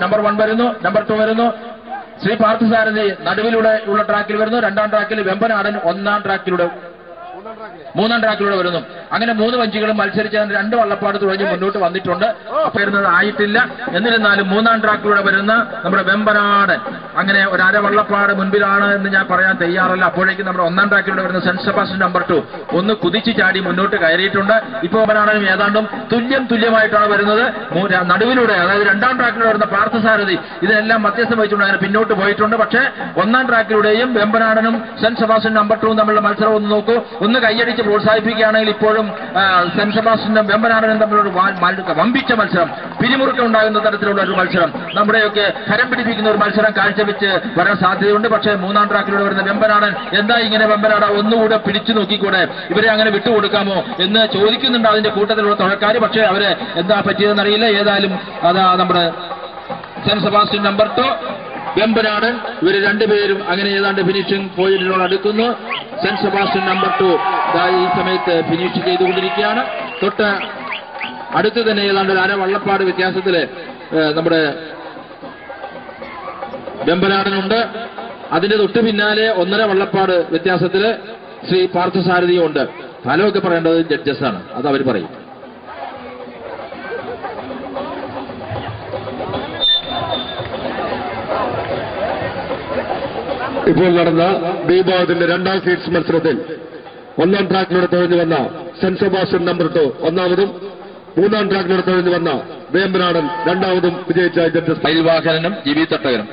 Number 1 വരുന്നു, number 2 വരുന്നു. ശ്രീ പാർത്ഥസാരഥി നടുവിലൂടെ ഉള്ള ട്രാക്കിൽ വരുന്നു. 2ാം ട്രാക്കിൽ വെമ്പനാടൻ 3ാം ട്രാക്കിലൂടെ വരുന്നു. അങ്ങനെ 3 വഞ്ചികളും മത്സരിച്ച് 2 വള്ളപ്പാട് തുടങ്ങി മുന്നോട്ട് വന്നിട്ടുണ്ട്. വരുന്നത് ആയിട്ടില്ല. എന്നിരുന്നാലും 3ാം ട്രാക്കിലൂടെ വരുന്ന നമ്മുടെ വെമ്പനാടൻ അങ്ങനെ ഒരു അര വള്ളപ്പാട് മുൻപിലാണ് എന്ന് ഞാൻ പറയാൻ തയ്യാറല്ല. അപ്പോഴേക്കും നമ്മുടെ 1ാം ട്രാക്കിലൂടെ വരുന്ന സെന്റ് സെബാസ്റ്റ്യൻ നമ്പർ 2 ഒന്ന് കുതിച്ചു ചാടി മുന്നോട്ട് കയറിയിട്ടുണ്ട്. ഇപ്പോൾ വെമ്പനാടനും ഏതാണ്ടും തുല്യമായിട്ടാണ് വരുന്നത്. നടുവിലൂടെ അതായത് 2ാം ട്രാക്കിലൂടെ വരുന്ന പാർത്ഥസാരഥി ഇതിനെല്ലാം മധ്യസ്ഥം വഹിച്ചുകൊണ്ട് അങ്ങനെ പിന്നോട്ട് പോയിട്ടുണ്ട്. പക്ഷേ 1ാം ട്രാക്കിലൂടെയും വെമ്പനാടനും സെന്റ് സെബാസ്റ്റ്യൻ നമ്പർ 2 തമ്മിലുള്ള മത്സരം ഒന്ന് നോക്കൂ. ഒന്ന് കൈയടിച്ച് പ്രോത്സാഹിപ്പിക്കുകയാണെങ്കിൽ ഇപ്പോഴും സെന്റ് സെബാസ്റ്റ്യനും വെമ്പനാടനും തമ്മിലുള്ള വമ്പിച്ച മത്സരം, പിരിമുറുക്കം ഉണ്ടാകുന്ന തരത്തിലുള്ള ഒരു മത്സരം, നമ്മുടെയൊക്കെ കരം പിടിപ്പിക്കുന്ന ഒരു മത്സരം കാഴ്ചവെച്ച് വരാൻ സാധ്യതയുണ്ട്. പക്ഷേ 3ാം ട്രാക്കിലൂടെ വരുന്ന വെമ്പനാടൻ എന്താ ഇങ്ങനെ വെമ്പനാട ഒന്നുകൂടെ പിടിച്ചു നോക്കിക്കൂടെ, ഇവരെ അങ്ങനെ വിട്ടുകൊടുക്കാമോ എന്ന് ചോദിക്കുന്നുണ്ട് അതിന്റെ കൂട്ടത്തിലുള്ള തുഴക്കാർ. പക്ഷേ അവര് എന്താ പറ്റിയതെന്നറിയില്ല. ഏതായാലും അതാ നമ്മുടെ സെന്റ് സെബാസ്റ്റ്യൻ നമ്പർ 2 വെമ്പനാടൻ ഇവര് രണ്ടുപേരും അങ്ങനെ ഏതാണ്ട് ഫിനിഷിംഗ് പോയിന്റിനോട് അടുക്കുന്നു. സെന്റ് സെബാസ്റ്റ്യൻ നമ്പർ 2 ഈ സമയത്ത് ഫിനിഷ് ചെയ്തുകൊണ്ടിരിക്കുകയാണ്. തൊട്ട് അടുത്ത് തന്നെ ഏതാണ്ട് ഒരു അര വള്ളപ്പാട് വ്യത്യാസത്തില് നമ്മുടെ വെമ്പനാടനുണ്ട്. അതിന്റെ തൊട്ട് പിന്നാലെ 1.5 വള്ളപ്പാട് വ്യത്യാസത്തില് ശ്രീ പാർത്ഥസാരഥിയും ഉണ്ട്. ഫലമൊക്കെ പറയേണ്ടത് ജഡ്ജസാണ്, അത് അവർ പറയും. ഇപ്പോൾ നടന്ന ബീബാദിന്റെ 2ാം സീറ്റ്സ് മത്സരത്തിൽ 1ാം ട്രാക്കിലൂടെ തുഴഞ്ഞു വന്ന സെന്റ് സെബാസ്റ്റ്യൻ നമ്പർ 2 ഒന്നാമതും 3ാം ട്രാക്കിലൂടെ തുഴഞ്ഞു വന്ന വേമ്പനാടൻ 2ാമതും വിജയിച്ച ജഡ്ജസ് മയിൽവാഹനനും ജീവി തട്ടകനും.